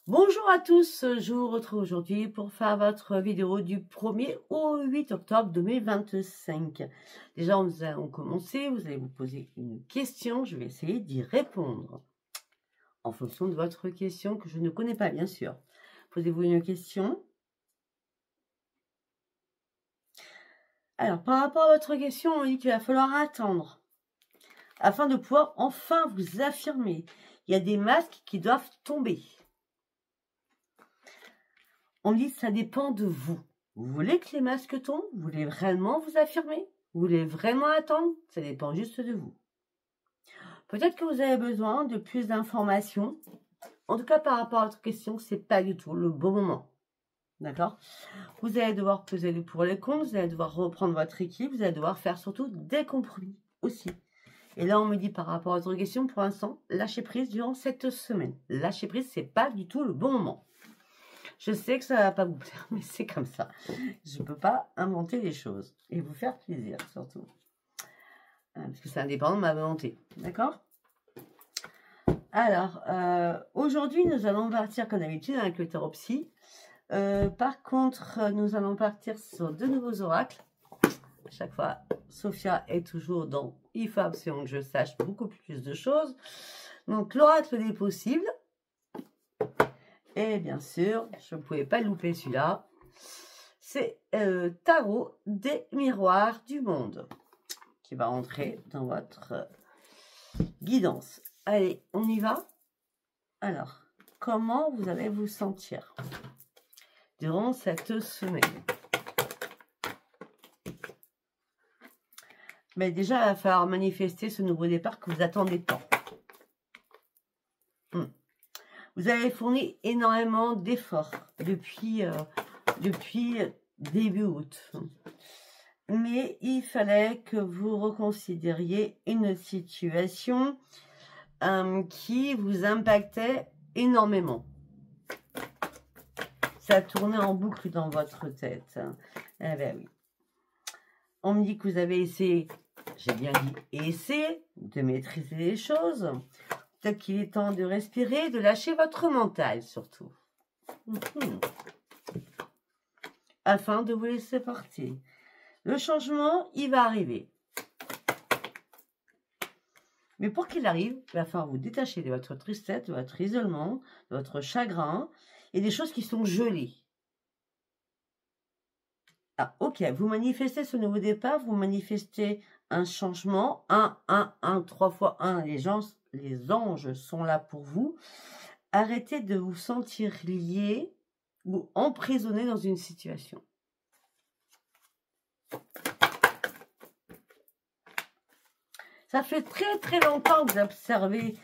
Bonjour à tous, je vous retrouve aujourd'hui pour faire votre vidéo du 1er au 8 octobre 2025. Déjà, nous allons commencer, vous allez vous poser une question, je vais essayer d'y répondre. En fonction de votre question que je ne connais pas, bien sûr. Posez-vous une question. Alors, par rapport à votre question, on dit qu'il va falloir attendre afin de pouvoir enfin vous affirmer. Il y a des masques qui doivent tomber. On dit que ça dépend de vous. Vous voulez que les masques tombent? Vous voulez vraiment vous affirmer? Vous voulez vraiment attendre? Ça dépend juste de vous. Peut-être que vous avez besoin de plus d'informations. En tout cas, par rapport à votre question, ce n'est pas du tout le bon moment. D'accord? Vous allez devoir peser le pour et le contre. Vous allez devoir reprendre votre équipe. Vous allez devoir faire surtout des compromis aussi. Et là, on me dit par rapport à votre question, pour l'instant, lâchez prise durant cette semaine. Lâcher prise, ce n'est pas du tout le bon moment. Je sais que ça ne va pas vous plaire, mais c'est comme ça. Je ne peux pas inventer les choses. Et vous faire plaisir, surtout. Parce que c'est indépendant de ma volonté. D'accord? Alors, aujourd'hui, nous allons partir, comme d'habitude, avec le tarot psy. Par contre, nous allons partir sur de nouveaux oracles. À chaque fois, Sophia est toujours dans « Il faut absolument que je sache beaucoup plus de choses ». Donc, l'oracle des possibles. Et bien sûr, je ne pouvais pas louper celui-là. C'est Tarot des miroirs du monde qui va entrer dans votre guidance. Allez, on y va. Alors, comment vous allez vous sentir durant cette semaine? Mais déjà, il va falloir manifester ce nouveau départ que vous attendez tant. Vous avez fourni énormément d'efforts depuis début août. Mais il fallait que vous reconsidériez une situation qui vous impactait énormément. Ça tournait en boucle dans votre tête. Eh bien oui. On me dit que vous avez essayé, j'ai bien dit essayé, de maîtriser les choses. Peut-être qu'il est temps de respirer, de lâcher votre mental surtout. Afin de vous laisser partir. Le changement, il va arriver. Mais pour qu'il arrive, il va falloir vous détacher de votre tristesse, de votre isolement, de votre chagrin et des choses qui sont gelées. Ah, ok, vous manifestez ce nouveau départ, vous manifestez un changement, 3 fois 1, les anges sont là pour vous. Arrêtez de vous sentir lié ou emprisonné dans une situation. Ça fait très longtemps que vous observez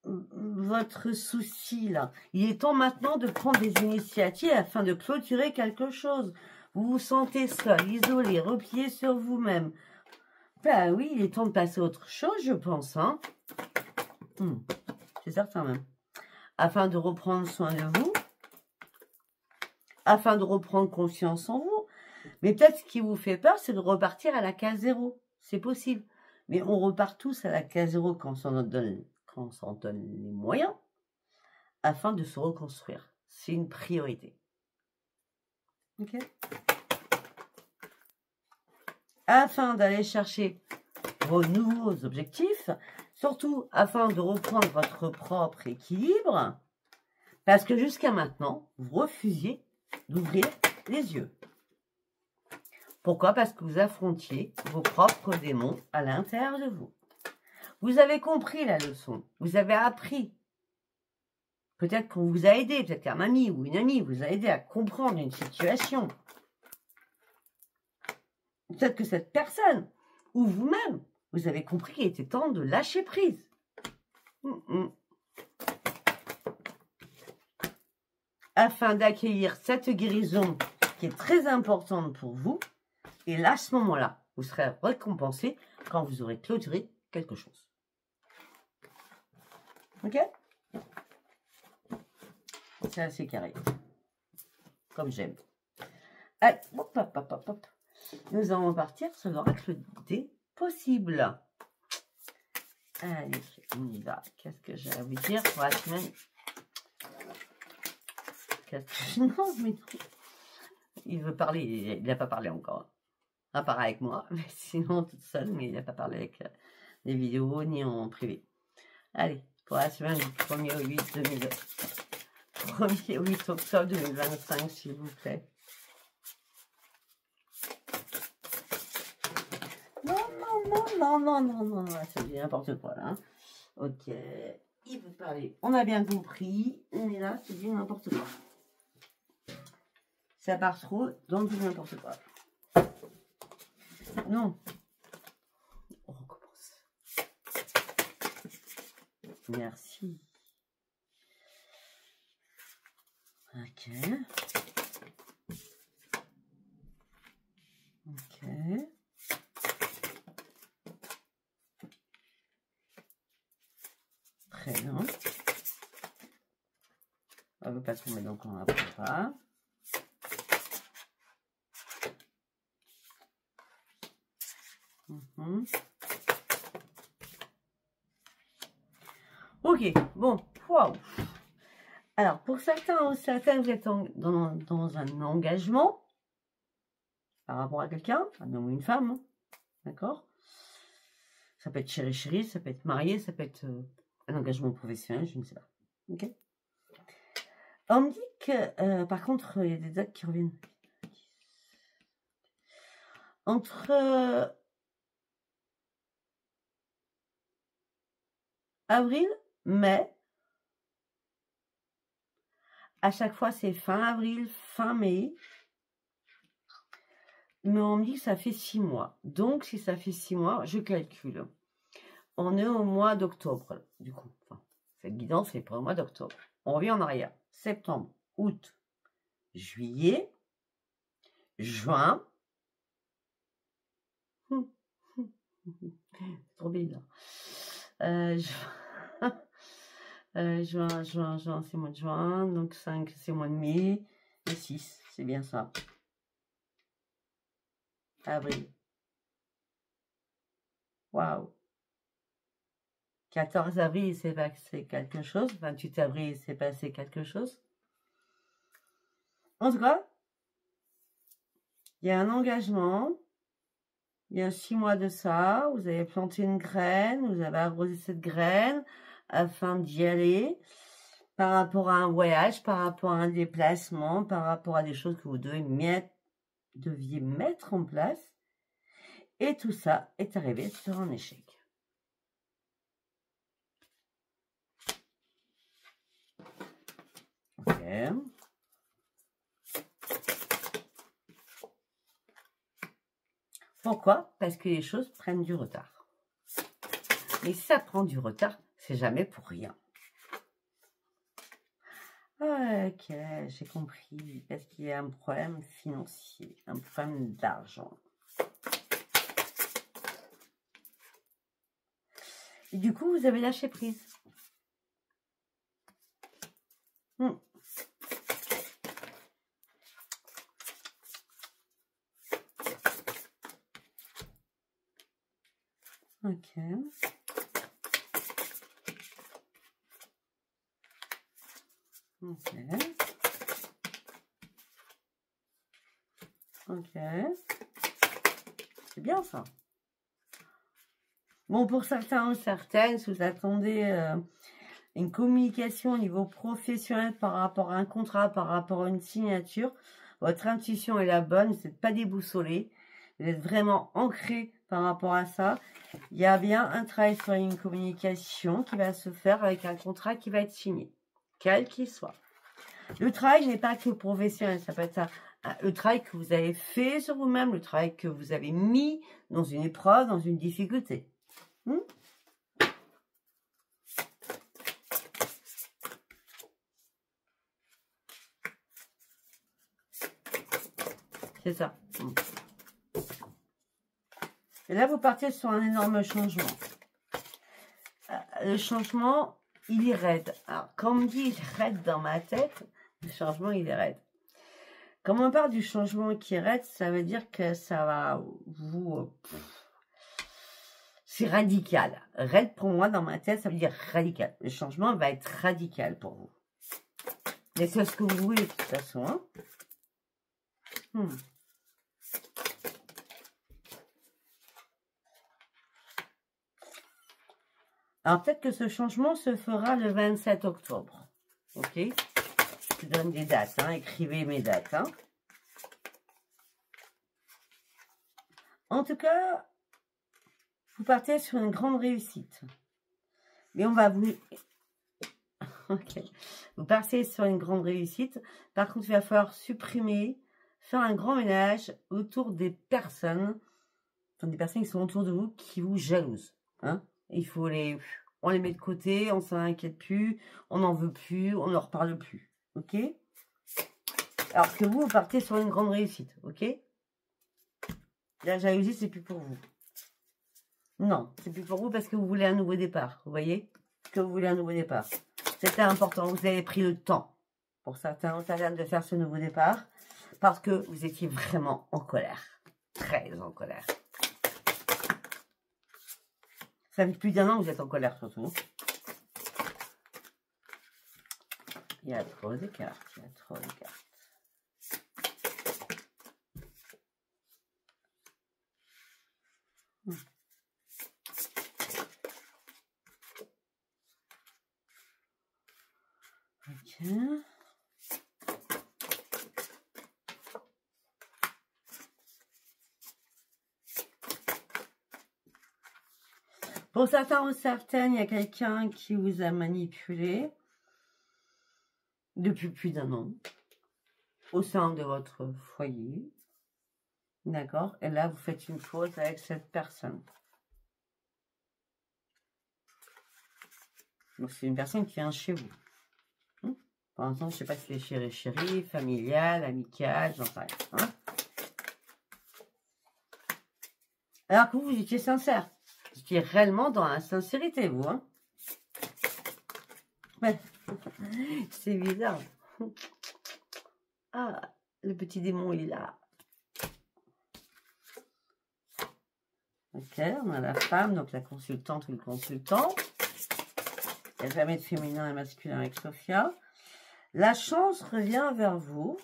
votre souci là. Il est temps maintenant de prendre des initiatives afin de clôturer quelque chose. Vous vous sentez seul, isolé, replié sur vous-même. Ben oui, il est temps de passer à autre chose, je pense. Hein. C'est certain même. Afin de reprendre soin de vous. Afin de reprendre confiance en vous. Mais peut-être ce qui vous fait peur, c'est de repartir à la case 0. C'est possible. Mais on repart tous à la case 0 quand on s'en donne les moyens. Afin de se reconstruire. C'est une priorité. Ok? Afin d'aller chercher vos nouveaux objectifs, surtout afin de reprendre votre propre équilibre, parce que jusqu'à maintenant, vous refusiez d'ouvrir les yeux. Pourquoi? Parce que vous affrontiez vos propres démons à l'intérieur de vous. Vous avez compris la leçon, vous avez appris. Peut-être qu'on vous a aidé, peut-être qu'un ami ou une amie vous a aidé à comprendre une situation. Peut-être que cette personne, ou vous-même, vous avez compris qu'il était temps de lâcher prise. Afin d'accueillir cette guérison qui est très importante pour vous. Et là, à ce moment-là, vous serez récompensé quand vous aurez clôturé quelque chose. Ok? C'est assez carré. Comme j'aime. Allez, hop. Nous allons partir sur l'oracle des possibles. Allez, on y va. Qu'est-ce que j'ai à vous dire pour la semaine Non, mais non. Il veut parler, il n'a pas parlé encore. À part avec moi, mais sinon toute seule, mais il n'a pas parlé avec des vidéos ni en privé. Allez, pour la semaine du 1er au 8 octobre 2025, s'il vous plaît. Non, ça dit n'importe quoi là. Ok, il veut parler. On a bien compris, mais là, c'est dit n'importe quoi. Ça part trop, donc c'est n'importe quoi. Non. On recommence. Merci. Ok. Ok. Très bien. On ne veut pas tomber, donc on n'apprend pas. Ok, bon, waouh. Alors, pour certains ou certaines, vous êtes dans un engagement par rapport à quelqu'un, un homme ou une femme, d'accord? Ça peut être chéri, ça peut être marié, ça peut être un engagement professionnel, je ne sais pas. Ok. On me dit que, par contre, il y a des dates qui reviennent. Entre avril, mai, à chaque fois c'est fin avril, fin mai, mais on me dit que ça fait 6 mois. Donc, si ça fait 6 mois, je calcule. On est au mois d'octobre, du coup. Enfin, cette guidance, c'est pour le mois d'octobre. On revient en arrière. Septembre, août, juillet, juin. C'est trop bizarre. Juin, c'est mois de juin. Donc 5, c'est mois de mai. Et 6, c'est bien ça. Avril. Waouh. 14 avril, il s'est passé quelque chose. 28 avril, il s'est passé quelque chose. En tout cas, il y a un engagement. Il y a 6 mois de ça, vous avez planté une graine, vous avez arrosé cette graine afin d'y aller par rapport à un voyage, par rapport à un déplacement, par rapport à des choses que vous deviez mettre en place. Et tout ça est arrivé sur un échec. Ok. Pourquoi? Parce que les choses prennent du retard. Mais si ça prend du retard, c'est jamais pour rien. Ok, j'ai compris. Parce qu'il y a un problème financier, un problème d'argent. Et du coup, vous avez lâché prise. Ok. Ok. Ok. C'est bien ça. Bon, pour certains ou certaines, si vous attendez une communication au niveau professionnel par rapport à un contrat, par rapport à une signature, votre intuition est la bonne, vous n'êtes pas déboussolé, vous êtes vraiment ancré par rapport à ça. Il y a bien un travail sur une communication qui va se faire avec un contrat qui va être signé, quel qu'il soit. Le travail n'est pas que professionnel, ça peut être ça. Le travail que vous avez fait sur vous-même, le travail que vous avez mis dans une épreuve, dans une difficulté. C'est ça. Et là, vous partez sur un énorme changement. Le changement, il est raide. Alors, quand on me dit raide dans ma tête, le changement, il est raide. Quand on parle du changement qui est raide, ça veut dire que ça va vous... c'est radical. Raide, pour moi, dans ma tête, ça veut dire radical. Le changement va être radical pour vous. Mais c'est ce que vous voulez de toute façon. Hein. Alors peut-être que ce changement se fera le 27 octobre. Ok? Je donne des dates. Hein. Écrivez mes dates. Hein. En tout cas, vous partez sur une grande réussite. Mais on va vous... Ok. Vous partez sur une grande réussite. Par contre, il va falloir supprimer, faire un grand ménage autour des personnes, enfin, des personnes qui sont autour de vous, qui vous jalousent. Hein. Il faut les... On les met de côté, on s'en inquiète plus, on n'en veut plus, on ne leur parle plus. Ok? Alors que vous partez sur une grande réussite. Ok? La jalousie, c'est plus pour vous. Non, c'est plus pour vous parce que vous voulez un nouveau départ. Vous voyez? Que vous voulez un nouveau départ. C'était important. Vous avez pris le temps pour certains de faire ce nouveau départ parce que vous étiez vraiment en colère. Très en colère. Ça fait plus d'1 an que vous êtes en colère surtout. Il y a trop de cartes. Il y a trop de cartes. Ok. Pour certains ou certaines, il y a quelqu'un qui vous a manipulé depuis plus d'1 an au sein de votre foyer. D'accord? Et là, vous faites une pause avec cette personne. Donc, c'est une personne qui vient chez vous. Pour l'instant, je ne sais pas si c'est chéri, familial, amical, j'en sais rien. Hein? Alors que vous étiez sincère. Vous étiez réellement dans la sincérité, vous. Hein? Ouais. C'est bizarre. Ah, le petit démon, il est là. Ok, on a la femme, donc la consultante ou le consultant. Il n'y a jamais de féminin et masculin avec Sophia. La chance revient vers vous.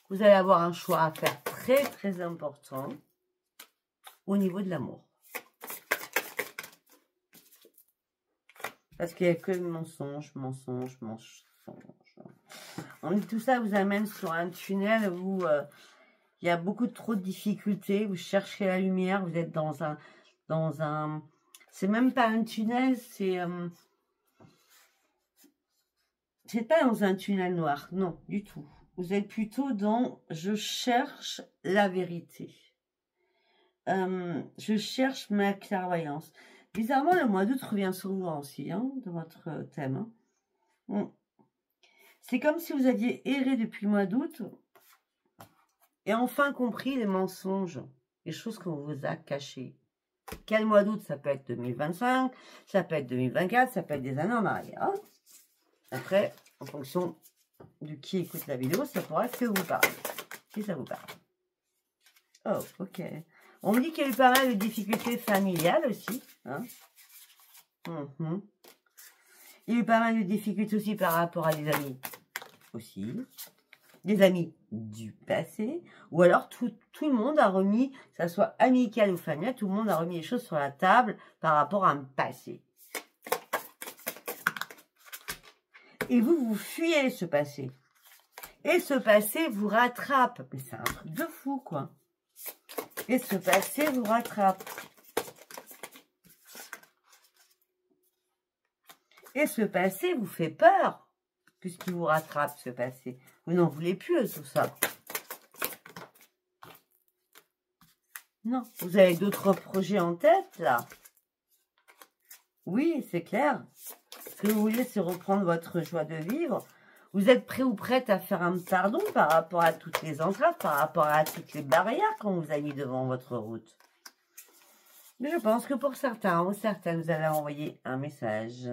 Vous allez avoir un choix à faire très, très important au niveau de l'amour. Parce qu'il n'y a que mensonge, mensonge, mensonge. On dit tout ça vous amène sur un tunnel où il y a beaucoup trop de difficultés. Vous cherchez la lumière, vous êtes dans un c'est même pas un tunnel, c'est pas dans un tunnel noir, non, du tout. Vous êtes plutôt dans je cherche la vérité. Je cherche ma clairvoyance. Bizarrement, le mois d'août revient souvent aussi, hein, dans votre thème. Hein. C'est comme si vous aviez erré depuis le mois d'août et enfin compris les mensonges, les choses qu'on vous a cachées. Quel mois d'août? Ça peut être 2025, ça peut être 2024, ça peut être des années en arrière. Hein. Après, en fonction de qui écoute la vidéo, ça pourra que vous parler. Si ça vous parle. Oh, ok. On me dit qu'il y a eu pas mal de difficultés familiales aussi. Hein. Il y a eu pas mal de difficultés aussi par rapport à des amis. Aussi. Des amis du passé. Ou alors tout le monde a remis, que ça soit amical ou familial, tout le monde a remis les choses sur la table par rapport à un passé. Et vous fuyez ce passé. Et ce passé vous rattrape. Mais c'est un truc de fou, quoi. Et ce passé vous rattrape. Et ce passé vous fait peur. Puisqu'il vous rattrape, ce passé. Vous n'en voulez plus de tout ça. Non. Vous avez d'autres projets en tête, là? Oui, c'est clair. Ce que vous voulez, c'est reprendre votre joie de vivre. Vous êtes prêt ou prête à faire un pardon par rapport à toutes les entraves, par rapport à toutes les barrières qu'on vous a mis devant votre route. Mais je pense que pour certains ou certaines, vous allez envoyer un message.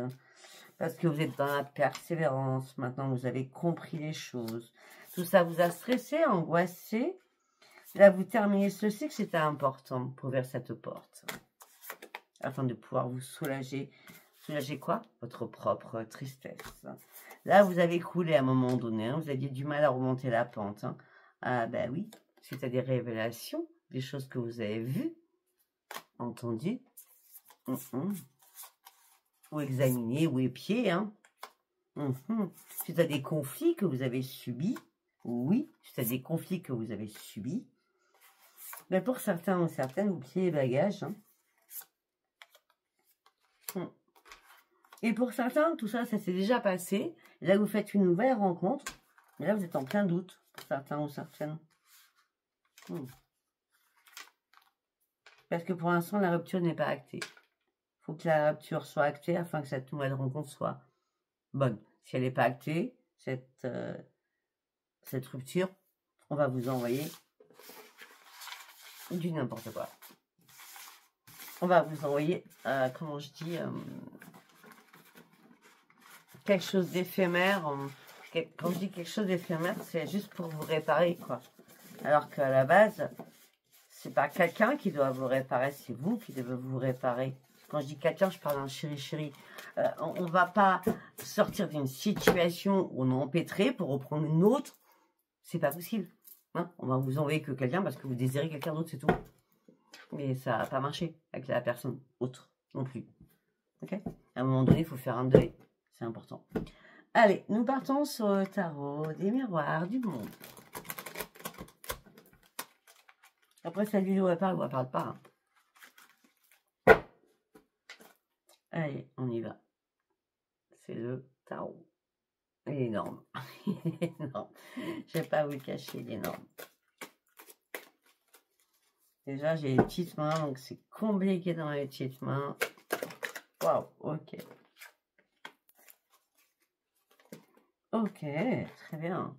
Parce que vous êtes dans la persévérance. Maintenant, vous avez compris les choses. Tout ça vous a stressé, angoissé. Là, vous terminez ce cycle, c'était important pour ouvrir cette porte. Afin de pouvoir vous soulager Soulager quoi? Votre propre tristesse. Là, vous avez coulé à un moment donné. Hein, vous aviez du mal à remonter la pente. Hein. Ah ben oui, suite à des révélations, des choses que vous avez vues, entendues, ou examinées, ou épiées. Hein. Suite à des conflits que vous avez subis. Oui, suite à des conflits que vous avez subis. Mais pour certains ou certaines, vous pliez les bagages. Hein. Et pour certains, tout ça, ça s'est déjà passé. Et là, vous faites une nouvelle rencontre. Et là, vous êtes en plein doute, pour certains ou certaines. Parce que pour l'instant, la rupture n'est pas actée. Il faut que la rupture soit actée afin que cette nouvelle rencontre soit bonne. Si elle n'est pas actée, cette rupture, on va vous envoyer du n'importe quoi. On va vous envoyer, comment je dis, quelque chose d'éphémère. Quand je dis quelque chose d'éphémère, c'est juste pour vous réparer, quoi. Alors qu'à la base, c'est pas quelqu'un qui doit vous réparer, c'est vous qui devez vous réparer. Quand je dis quelqu'un, je parle d'un chéri-chéri. On va pas sortir d'une situation où on est empêtré pour reprendre une autre. C'est pas possible. Hein, on va vous envoyer que quelqu'un parce que vous désirez quelqu'un d'autre, c'est tout. Mais ça n'a pas marché avec la personne autre non plus. Ok? À un moment donné, il faut faire un deuil. C'est important. Allez, nous partons sur le tarot des miroirs du monde. Après, cette vidéo, elle parle ou elle parle pas. Hein. Allez, on y va. C'est le tarot. Il est énorme. Il est énorme. Je ne vais pas vous le cacher, il est énorme. Déjà, j'ai les petites mains, donc c'est compliqué dans les petites mains. Waouh, ok. Ok, très bien.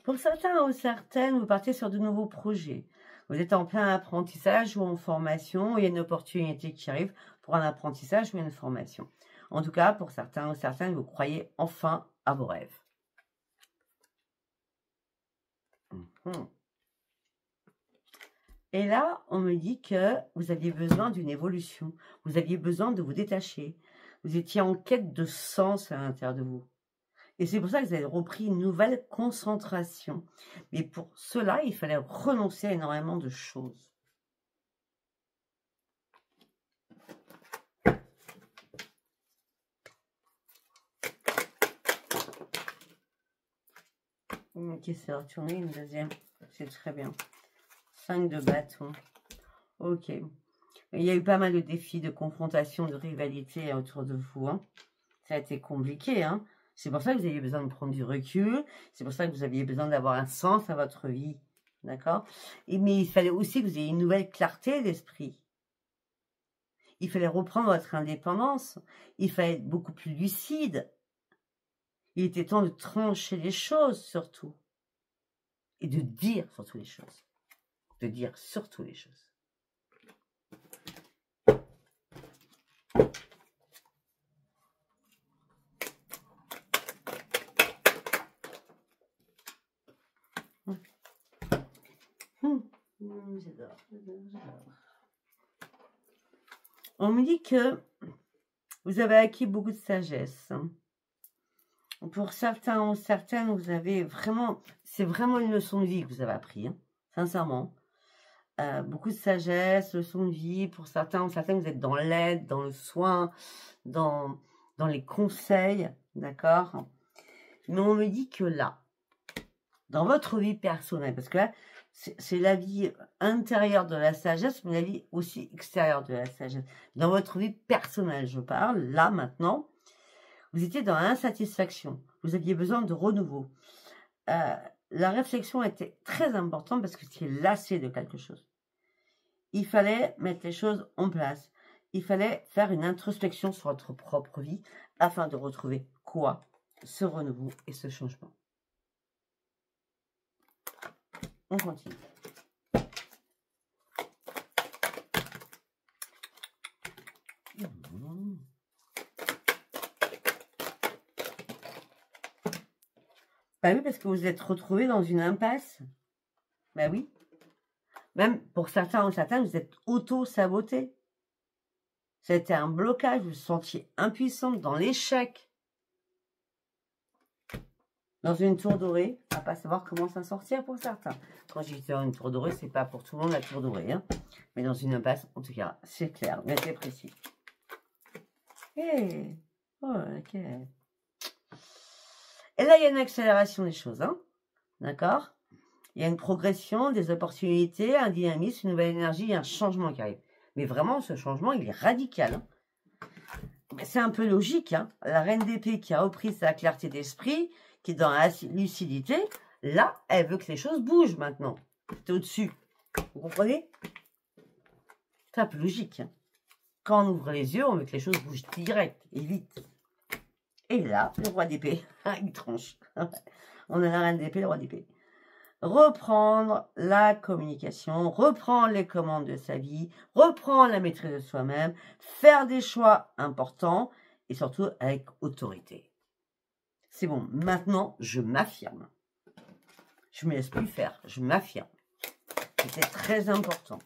Pour certains ou certaines, vous partez sur de nouveaux projets. Vous êtes en plein apprentissage ou en formation. Il y a une opportunité qui arrive pour un apprentissage ou une formation. En tout cas, pour certains ou certaines, vous croyez enfin à vos rêves. Et là, on me dit que vous aviez besoin d'une évolution. Vous aviez besoin de vous détacher. Vous étiez en quête de sens à l'intérieur de vous. Et c'est pour ça que vous avez repris une nouvelle concentration. Mais pour cela, il fallait renoncer à énormément de choses. Ok, c'est retourné une deuxième. C'est très bien. 5 de bâton. Ok. Il y a eu pas mal de défis, de confrontation, de rivalité autour de vous. Hein. Ça a été compliqué. Hein. C'est pour ça que vous aviez besoin de prendre du recul. C'est pour ça que vous aviez besoin d'avoir un sens à votre vie. D'accord? Mais il fallait aussi que vous ayez une nouvelle clarté d'esprit. Il fallait reprendre votre indépendance. Il fallait être beaucoup plus lucide. Il était temps de trancher les choses, surtout. Et de dire surtout les choses. De dire surtout les choses. J'adore. On me dit que vous avez acquis beaucoup de sagesse. Pour certains ou certaines, vous avez vraiment... C'est vraiment une leçon de vie que vous avez appris, hein, sincèrement. Beaucoup de sagesse, leçon de vie. Pour certains ou certaines, vous êtes dans l'aide, dans le soin, dans les conseils, d'accord? Mais on me dit que là, dans votre vie personnelle, parce que là, c'est la vie intérieure de la sagesse, mais la vie aussi extérieure de la sagesse. Dans votre vie personnelle, je parle, là, maintenant, vous étiez dans l'insatisfaction. Vous aviez besoin de renouveau. La réflexion était très importante parce que vous étiez lassé de quelque chose. Il fallait mettre les choses en place. Il fallait faire une introspection sur votre propre vie afin de retrouver quoi? Ce renouveau et ce changement. On continue. Bah oui, parce que vous êtes retrouvés dans une impasse. Bah oui. Même pour certains ou certaines, vous êtes auto-sabotés. C'était un blocage, vous vous sentiez impuissante dans l'échec. Dans une tour dorée, on va pas savoir comment s'en sortir pour certains. Quand je dis dans une tour dorée, c'est pas pour tout le monde la tour dorée. Hein. Mais dans une impasse, en tout cas, c'est clair, mais c'est précis. Et... Oh, ok. Et là, il y a une accélération des choses. Hein. D'accord? Il y a une progression, des opportunités, un dynamisme, une nouvelle énergie, il y a un changement qui arrive. Mais vraiment, ce changement, il est radical. Hein. C'est un peu logique. Hein. La reine d'épée qui a repris sa clarté d'esprit, qui est dans la lucidité, là, elle veut que les choses bougent maintenant. C'est au-dessus. Vous comprenez? C'est un peu logique. Hein. Quand on ouvre les yeux, on veut que les choses bougent direct et vite. Et là, le roi d'épée, il tranche. On a la reine d'épée, le roi d'épée. Reprendre la communication, reprendre les commandes de sa vie, reprendre la maîtrise de soi-même, faire des choix importants et surtout avec autorité. C'est bon, maintenant je m'affirme. Je ne me laisse plus faire, je m'affirme. C'est très important.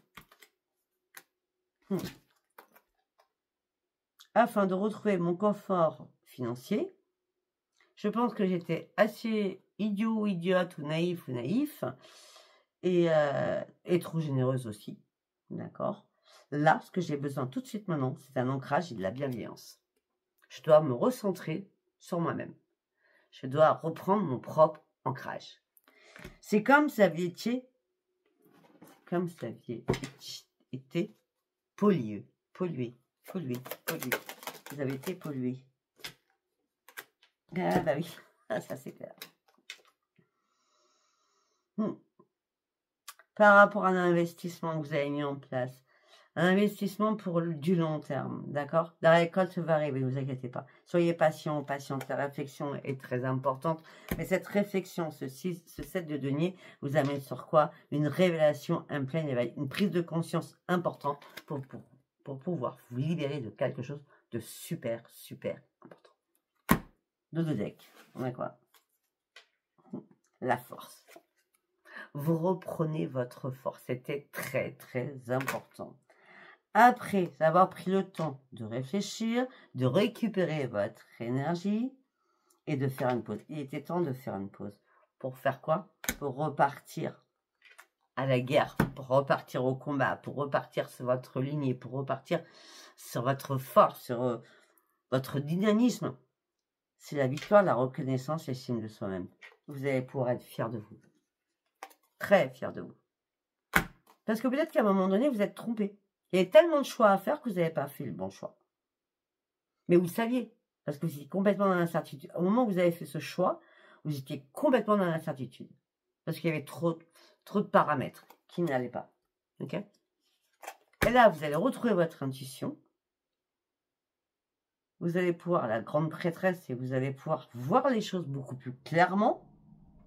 Afin de retrouver mon confort financier, je pense que j'étais assez idiot ou idiote ou naïf et trop généreuse aussi. D'accord? Là, ce que j'ai besoin tout de suite maintenant, c'est un ancrage et de la bienveillance. Je dois me recentrer sur moi-même. Je dois reprendre mon propre ancrage. C'est comme si vous étiez, été pollué. Vous avez été pollué. Ah bah oui, ça c'est clair. Par rapport à un investissement que vous avez mis en place, un investissement pour du long terme, d'accord? La récolte va arriver, ne vous inquiétez pas. Soyez patient, patiente. La réflexion est très importante. Mais cette réflexion, ce 7 de denier, vous amène sur quoi? Une révélation, un plein éveil, une prise de conscience importante pour pouvoir vous libérer de quelque chose de super important. Dodo deck, on a quoi? La force. Vous reprenez votre force. C'était très important. Après avoir pris le temps de réfléchir, de récupérer votre énergie et de faire une pause. Il était temps de faire une pause. Pour faire quoi? Pour repartir à la guerre, pour repartir au combat, pour repartir sur votre lignée, pour repartir sur votre force, sur votre dynamisme. C'est la victoire, la reconnaissance, l'estime de soi-même. Vous allez pouvoir être fier de vous. Très fier de vous. Parce que peut-être qu'à un moment donné, vous êtes trompé. Il y avait tellement de choix à faire que vous n'avez pas fait le bon choix. Mais vous le saviez, parce que vous étiez complètement dans l'incertitude. Au moment où vous avez fait ce choix, vous étiez complètement dans l'incertitude. Parce qu'il y avait trop de paramètres qui n'allaient pas. Ok? Et là, vous allez retrouver votre intuition. Vous allez pouvoir, la grande prêtresse, et vous allez pouvoir voir les choses beaucoup plus clairement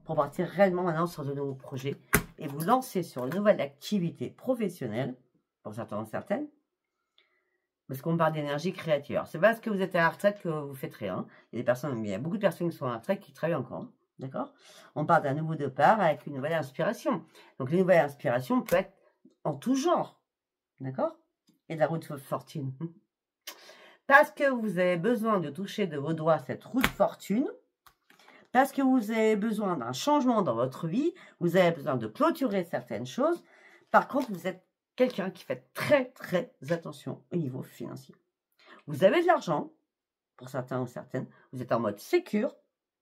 pour partir réellement maintenant sur de nouveaux projets et vous lancer sur une nouvelle activité professionnelle, pour certains et certaines, parce qu'on parle d'énergie créative. Alors, c'est pas parce que vous êtes à la retraite que vous faites rien. Il y a beaucoup de personnes qui sont à la retraite qui travaillent encore. D'accord? On parle d'un nouveau départ avec une nouvelle inspiration. Donc, les nouvelles inspirations peuvent être en tout genre. D'accord? Et de la route de fortune. Parce que vous avez besoin de toucher de vos doigts cette roue de fortune, parce que vous avez besoin d'un changement dans votre vie, vous avez besoin de clôturer certaines choses. Par contre, vous êtes quelqu'un qui fait très attention au niveau financier. Vous avez de l'argent, pour certains ou certaines, vous êtes en mode sécure,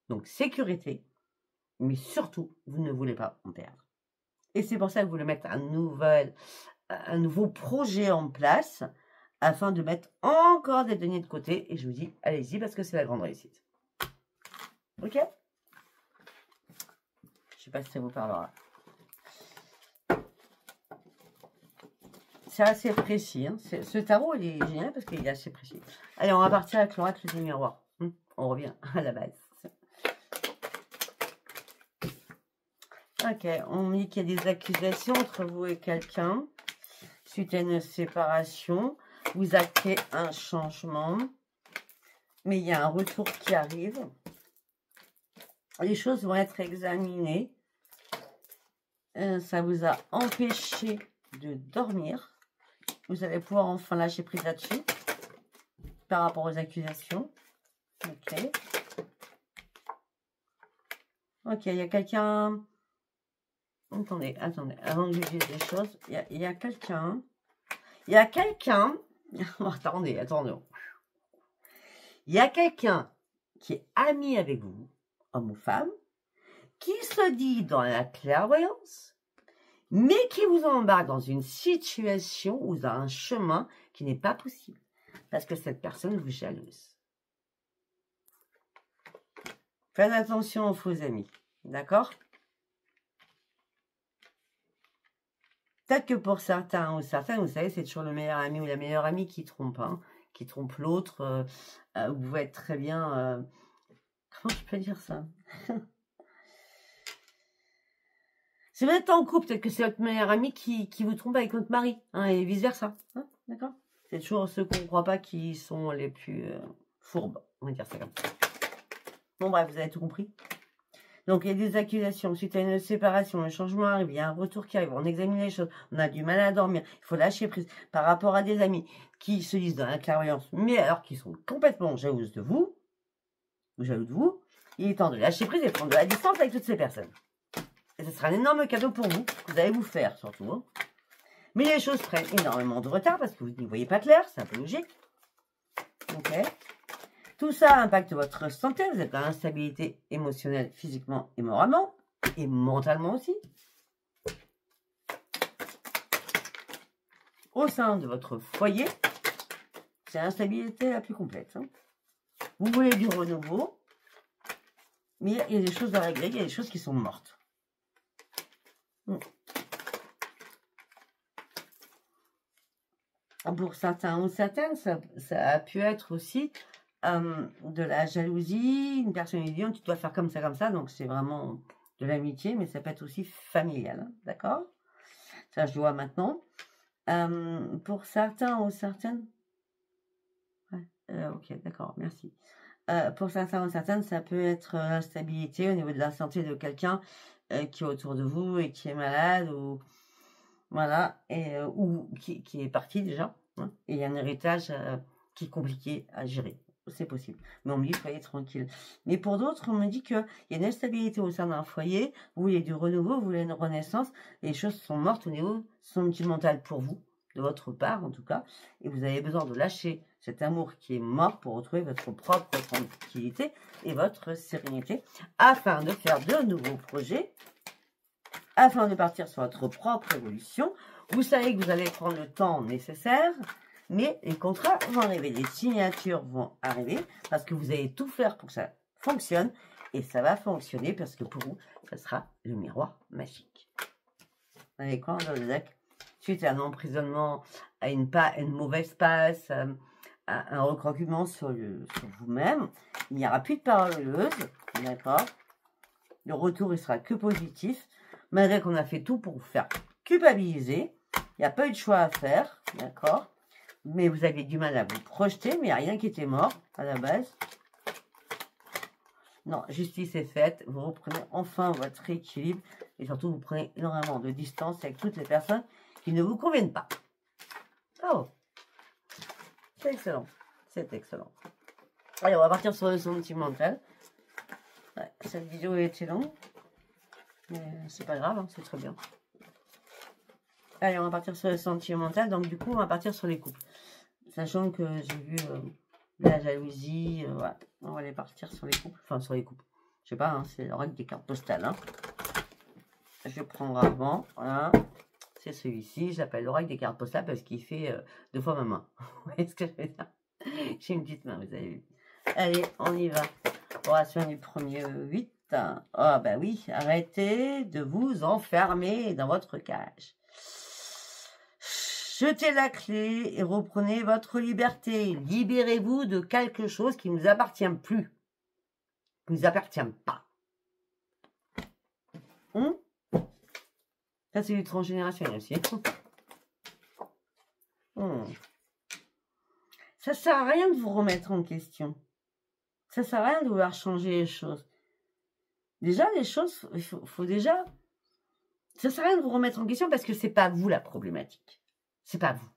donc sécurité, mais surtout, vous ne voulez pas en perdre. Et c'est pour ça que vous voulez mettre un nouveau projet en place, afin de mettre encore des deniers de côté. Et je vous dis, allez-y, parce que c'est la grande réussite. Ok? Je sais pas si ça vous parlera. C'est assez précis. Hein. Ce tarot, il est génial parce qu'il est assez précis. Allez, on va partir avec l'oracle des miroirs. On revient à la base. Ok, on dit qu'il y a des accusations entre vous et quelqu'un. Suite à une séparation, vous actez un changement. Mais il y a un retour qui arrive. Les choses vont être examinées. Ça vous a empêché de dormir. Vous allez pouvoir enfin lâcher prise là-dessus. par rapport aux accusations. Ok. Ok, il y a quelqu'un... Attendez, avant que je dise des choses, il y a quelqu'un... attendez. Il y a quelqu'un qui est ami avec vous, homme ou femme, qui se dit dans la clairvoyance, mais qui vous embarque dans une situation ou dans un chemin qui n'est pas possible, parce que cette personne vous jalouse. Faites attention aux faux amis, d'accord? Peut-être que pour certains ou certaines, vous savez, c'est toujours le meilleur ami ou la meilleure amie qui trompe, hein, qui trompe l'autre. Vous pouvez être très bien... comment je peux dire ça? Si vous êtes en couple, peut-être que c'est votre meilleur ami qui vous trompe avec votre mari, hein, et vice-versa. Hein, d'accord? C'est toujours ceux qu'on ne croit pas qui sont les plus fourbes, on va dire ça comme ça. Bon, bref, vous avez tout compris. Donc, il y a des accusations. Suite à une séparation, un changement arrive, il y a un retour qui arrive, on examine les choses, on a du mal à dormir, il faut lâcher prise par rapport à des amis qui se disent dans la clairvoyance, mais alors qu'ils sont complètement jalouses de vous, ou jaloux de vous, il est temps de lâcher prise et prendre de la distance avec toutes ces personnes. Et ce sera un énorme cadeau pour vous, que vous allez vous faire surtout. Hein. Mais les choses prennent énormément de retard parce que vous n'y voyez pas clair, c'est un peu logique. Ok. Tout ça impacte votre santé, vous êtes dans l'instabilité émotionnelle, physiquement et moralement, et mentalement aussi. Au sein de votre foyer, c'est l'instabilité la plus complète. Hein. Vous voulez du renouveau, mais il y a des choses à régler, il y a des choses qui sont mortes. Pour certains ou certaines, ça a pu être aussi de la jalousie, une personne lui dit tu dois faire comme ça, donc c'est vraiment de l'amitié, mais ça peut être aussi familial, hein, d'accord? Ça, je vois maintenant. Pour certains ou certaines, ouais, ok, d'accord, merci. Pour certains ou certaines, ça peut être l'instabilité au niveau de la santé de quelqu'un qui est autour de vous et qui est malade, ou voilà, et ou qui est parti déjà, hein, et il y a un héritage qui est compliqué à gérer. C'est possible. Mais on me dit, soyez tranquille. Mais pour d'autres, on me dit qu'il y a une instabilité au sein d'un foyer, vous voulez du renouveau, vous voulez une renaissance, les choses sont mortes au niveau sentimental pour vous, de votre part en tout cas, et vous avez besoin de lâcher cet amour qui est mort pour retrouver votre propre tranquillité et votre sérénité, afin de faire de nouveaux projets, afin de partir sur votre propre évolution. Vous savez que vous allez prendre le temps nécessaire, mais les contrats vont arriver, les signatures vont arriver, parce que vous allez tout faire pour que ça fonctionne, et ça va fonctionner, parce que pour vous, ça sera le miroir magique. Vous avez quoi dans le deck? Suite à un emprisonnement, à une mauvaise passe, à un recroquement sur vous-même, il n'y aura plus de paroleuses, d'accord? Le retour, il sera que positif, malgré qu'on a fait tout pour vous faire culpabiliser. Il n'y a pas eu de choix à faire, d'accord? Mais vous avez du mal à vous projeter, mais il n'y a rien qui était mort à la base. Non, justice est faite, vous reprenez enfin votre équilibre, et surtout vous prenez énormément de distance avec toutes les personnes qui ne vous conviennent pas. Oh, c'est excellent, c'est excellent. Allez, on va partir sur le sentimental. Ouais, cette vidéo a été longue, mais c'est pas grave, hein, c'est très bien. Allez, on va partir sur le sentimental, donc du coup, on va partir sur les couples. Sachant que j'ai vu la jalousie, voilà. On va aller partir sur les couples, enfin sur les couples. Je sais pas, hein, c'est l'oracle des cartes postales. Hein. Je prends rarement, voilà. C'est celui-ci, j'appelle l'oracle des cartes postales parce qu'il fait 2 fois ma main. Vous voyez ce que je veux dire? J'ai une petite main, vous avez vu. Allez, on y va. Oration du 1er 8. Ah bah oui, arrêtez de vous enfermer dans votre cage. Jetez la clé et reprenez votre liberté. Libérez-vous de quelque chose qui ne vous appartient plus. Qui ne vous appartient pas. Ça, c'est du transgénérationnel aussi. Ça sert à rien de vous remettre en question. Ça sert à rien de vouloir changer les choses. Déjà, les choses, il faut déjà... Ça sert à rien de vous remettre en question parce que c'est pas vous la problématique. C'est pas vous.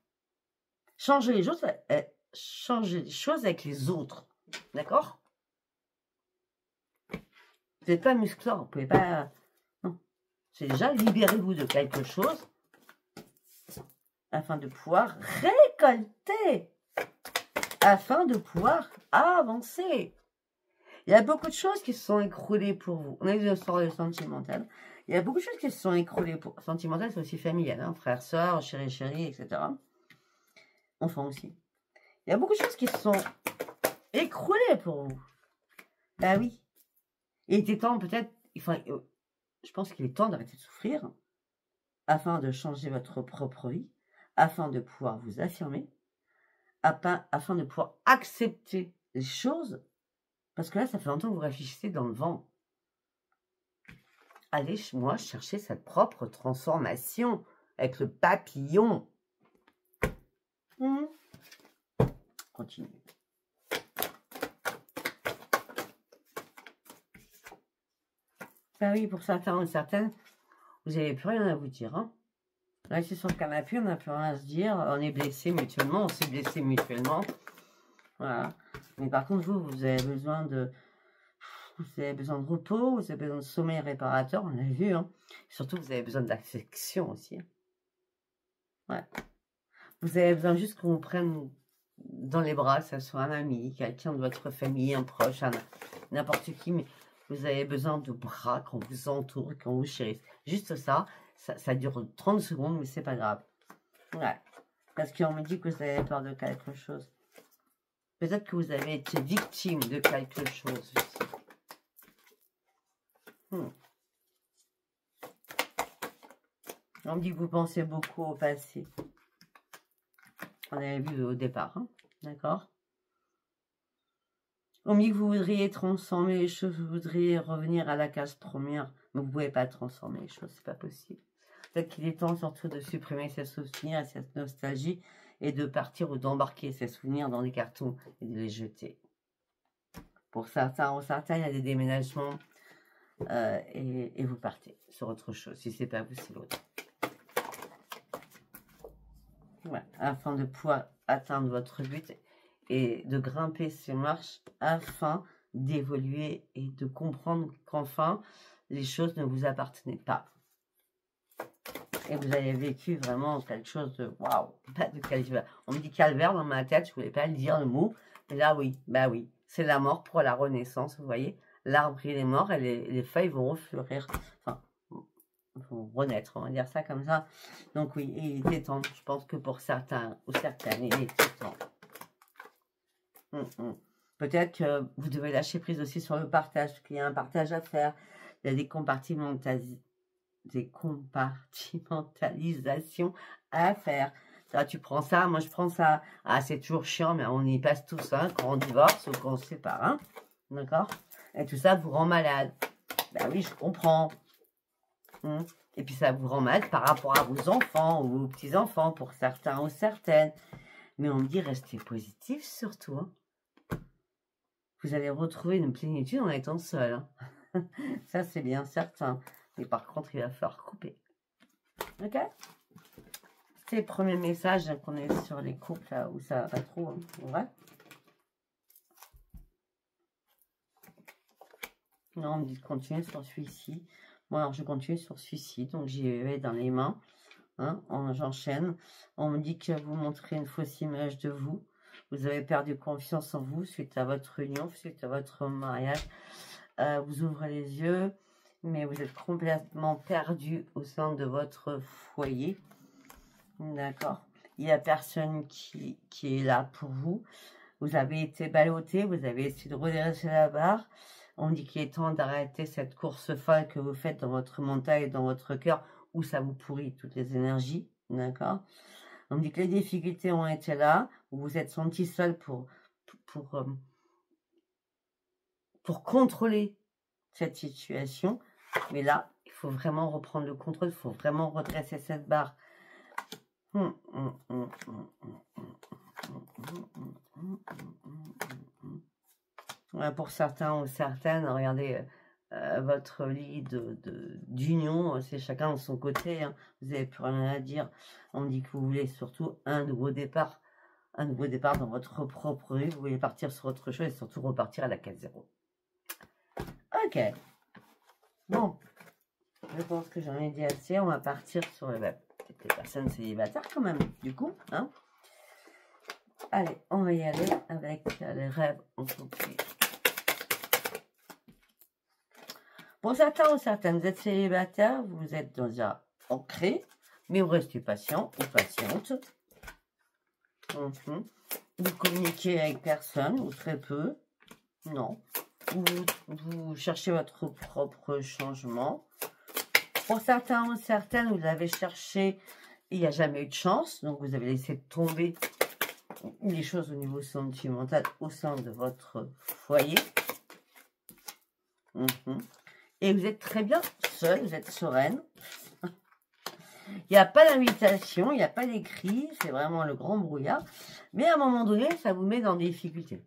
Changer les choses, changer les choses avec les autres. D'accord? Vous n'êtes pas musclore, vous ne pouvez pas... Non. C'est déjà, libérez-vous de quelque chose afin de pouvoir récolter, afin de pouvoir avancer. Il y a beaucoup de choses qui se sont écroulées pour vous. On a eu le sort de sentimental. Il y a beaucoup de choses qui se sont écroulées pour... Sentimental, c'est aussi familial, hein, frère, soeur, chéri, chéri, etc. Enfant aussi. Il y a beaucoup de choses qui se sont écroulées pour vous. Bah oui. Il était temps peut-être... Enfin, je pense qu'il est temps d'arrêter de souffrir afin de changer votre propre vie, afin de pouvoir vous affirmer, afin de pouvoir accepter les choses. Parce que là, ça fait longtemps que vous réfléchissez dans le vent. Allez chez moi chercher cette propre transformation avec le papillon. Continue. Ben oui, pour certains ou certaines, vous n'avez plus rien à vous dire. Hein. Là, c'est sur le canapé, on n'a plus rien à se dire. On est blessés mutuellement, on s'est blessés mutuellement. Voilà. Mais par contre, vous avez besoin de... Vous avez besoin de repos, vous avez besoin de sommeil réparateur, on l'a vu. Hein. Surtout, vous avez besoin d'affection aussi. Ouais. Vous avez besoin juste qu'on vous prenne dans les bras, que ce soit un ami, quelqu'un de votre famille, un proche, n'importe qui, mais vous avez besoin de bras, qu'on vous entoure, qu'on vous chérisse. Juste ça, ça dure 30 secondes, mais c'est pas grave. Ouais. Parce qu'on me dit que vous avez peur de quelque chose. Peut-être que vous avez été victime de quelque chose aussi. On me dit que vous pensez beaucoup au passé. On avait vu au départ, hein, d'accord? On me dit que vous voudriez transformer les choses, vous voudriez revenir à la case première, mais vous ne pouvez pas transformer les choses, c'est pas possible. Peut-être qu'il est temps surtout de supprimer ces souvenirs, cette nostalgie, et de partir ou d'embarquer ces souvenirs dans des cartons et de les jeter. Pour certains ou certains, il y a des déménagements et vous partez sur autre chose. Si c'est pas vous, c'est l'autre. Ouais, afin de pouvoir atteindre votre but et de grimper ces marches afin d'évoluer et de comprendre qu'enfin, les choses ne vous appartenaient pas. Et vous avez vécu vraiment quelque chose de waouh, pas de calvaire. On me dit calvaire dans ma tête, je ne voulais pas le dire le mot, mais là oui, bah oui, c'est la mort pour la renaissance, vous voyez. L'arbre il est mort et les feuilles vont refleurir, enfin, vont renaître, on va dire ça comme ça. Donc oui, il était temps, je pense que pour certains ou certaines, il était temps. Peut-être que vous devez lâcher prise aussi sur le partage, parce qu'il y a un partage à faire, il y a des compartimentalisations à faire. Ça, tu prends ça, moi je prends ça. Ah, c'est toujours chiant, mais on y passe tous, hein, quand on divorce ou qu'on se sépare, hein. D'accord? Et tout ça vous rend malade. Ben oui, je comprends. Et puis ça vous rend malade par rapport à vos enfants ou vos petits-enfants, pour certains ou certaines. Mais on me dit, restez positif surtout. Hein. Vous allez retrouver une plénitude en étant seul. Hein. Ça, c'est bien certain. Mais par contre, il va falloir couper. Ok? C'est le premier message qu'on est sur les couples là, où ça va pas trop. Hein. Ouais. Non, on me dit de continuer sur celui-ci. Bon, alors je continue sur celui-ci. Donc, j'y vais dans les mains. Hein, j'enchaîne. On me dit que vous montrez une fausse image de vous. Vous avez perdu confiance en vous suite à votre union, suite à votre mariage. Vous ouvrez les yeux, mais vous êtes complètement perdu au sein de votre foyer. D'accord. Il n'y a personne qui est là pour vous. Vous avez été ballotté, vous avez essayé de redresser la barre. On dit qu'il est temps d'arrêter cette course folle que vous faites dans votre mental et dans votre cœur, où ça vous pourrit toutes les énergies. D'accord. On dit que les difficultés ont été là, vous vous êtes senti seul pour contrôler cette situation. Mais là, il faut vraiment reprendre le contrôle, il faut vraiment redresser cette barre. Ouais, pour certains ou certaines, regardez votre lit d'union, c'est chacun de son côté. Hein. Vous n'avez plus rien à dire. On dit que vous voulez surtout un nouveau départ. un nouveau départ dans votre propre vie. Vous voulez partir sur autre chose et surtout repartir à la case 0. Ok. Bon. Je pense que j'en ai dit assez. On va partir sur les personnes célibataires quand même, du coup. Hein. Allez, on va y aller avec les rêves en couple. Pour certains ou certaines, vous êtes célibataire, vous êtes déjà ancré, mais vous restez patient ou patiente. Vous communiquez avec personne ou très peu. Non. Vous cherchez votre propre changement. Pour certains ou certaines, vous l'avez cherché, il n'y a jamais eu de chance. Donc, vous avez laissé tomber les choses au niveau sentimental au sein de votre foyer. Et vous êtes très bien seul, vous êtes sereine. Il n'y a pas d'invitation, il n'y a pas d'écrit, c'est vraiment le grand brouillard. Mais à un moment donné, ça vous met dans des difficultés.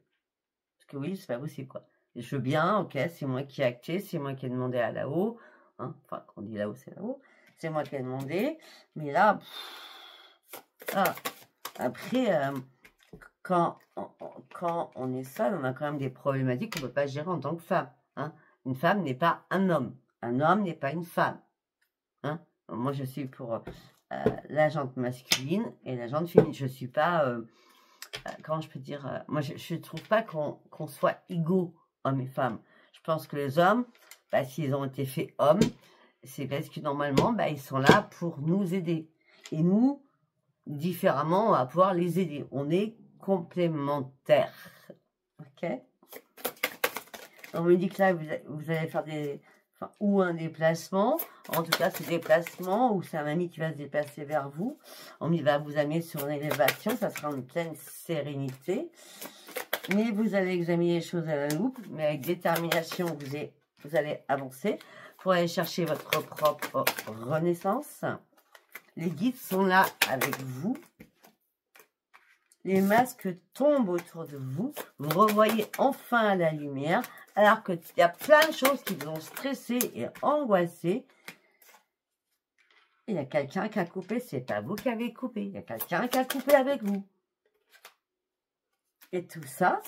Parce que oui, c'est pas possible, quoi. Je veux bien, ok, c'est moi qui ai acté, c'est moi qui ai demandé à là-haut. Hein, enfin, quand on dit là-haut, c'est là-haut. C'est moi qui ai demandé. Mais là, après, quand on est seul, on a quand même des problématiques qu'on ne peut pas gérer en tant que femme. Hein. Une femme n'est pas un homme. Un homme n'est pas une femme. Hein. Moi, je suis pour la jante masculine et la jante féminine. Je ne suis pas... comment je peux dire moi, je ne trouve pas qu'on soit égaux, hommes et femmes. Je pense que les hommes, s'ils ont été faits hommes, c'est parce que normalement, ils sont là pour nous aider. Et nous, différemment, on va pouvoir les aider. On est complémentaires. Ok. On me dit que là, vous allez faire ou un déplacement. En tout cas, ce déplacement, ou c'est un ami qui va se déplacer vers vous. On va vous amener sur une élévation. Ça sera en pleine sérénité. Mais vous allez examiner les choses à la loupe. Mais avec détermination, vous allez avancer pour aller chercher votre propre renaissance. Les guides sont là avec vous. Les masques tombent autour de vous. Vous revoyez enfin la lumière. Alors qu'il y a plein de choses qui vous ont stressé et angoissé. Il y a quelqu'un qui a coupé. C'est pas vous qui avez coupé. Il y a quelqu'un qui a coupé avec vous. Et tout ça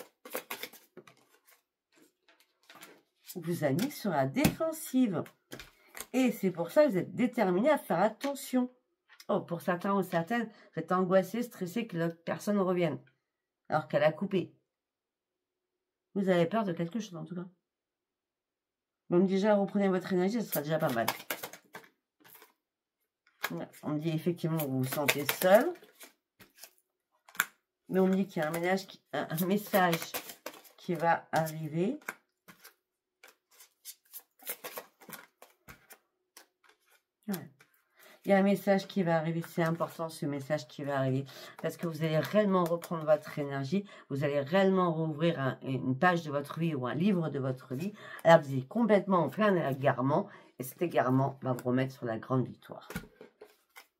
vous a mis sur la défensive. Et c'est pour ça que vous êtes déterminé à faire attention. Oh, pour certains ou certaines, vous êtes angoissé, stressé que l'autre personne revienne. Alors qu'elle a coupé. Vous avez peur de quelque chose en tout cas. Donc déjà, reprenez votre énergie, ce sera déjà pas mal. On me dit effectivement que vous vous sentez seul. Mais on me dit qu'il y a un message qui va arriver. Ouais. Il y a un message qui va arriver, c'est important ce message qui va arriver, parce que vous allez réellement reprendre votre énergie, vous allez réellement rouvrir une page de votre vie ou un livre de votre vie, alors vous êtes complètement en plein égarement, et cet égarement va vous remettre sur la grande victoire.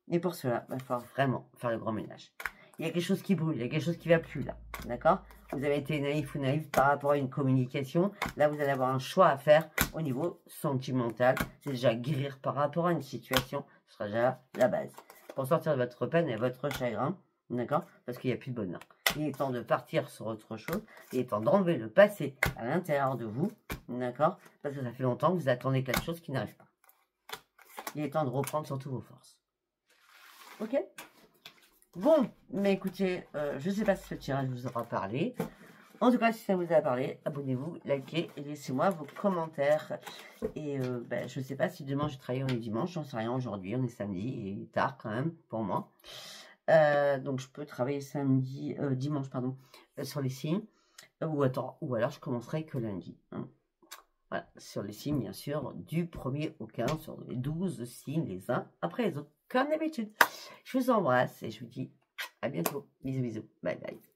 Et pour cela, il va falloir vraiment faire le grand ménage. Il y a quelque chose qui brûle, il y a quelque chose qui ne va plus là, d'accord? Vous avez été naïf ou naïf par rapport à une communication, là vous allez avoir un choix à faire au niveau sentimental, c'est déjà guérir par rapport à une situation. Ce sera déjà la base. Pour sortir de votre peine et votre chagrin, d'accord? Parce qu'il n'y a plus de bonheur. Il est temps de partir sur autre chose. Il est temps d'enlever le passé à l'intérieur de vous, d'accord? Parce que ça fait longtemps que vous attendez quelque chose qui n'arrive pas. Il est temps de reprendre surtout vos forces. Ok? Bon, mais écoutez, je ne sais pas si ce tirage vous aura parlé. En tout cas, si ça vous a parlé, abonnez-vous, likez et laissez-moi vos commentaires. Et je ne sais pas si demain je travaille, on est dimanche, j'en sais rien aujourd'hui, on est samedi et tard quand même pour moi. Donc je peux travailler dimanche sur les signes. Ou alors je commencerai que lundi. Hein. Voilà, sur les signes bien sûr, du 1er au 15, sur les 12 signes les uns après les autres, comme d'habitude. Je vous embrasse et je vous dis à bientôt. Bisous, bisous. Bye bye.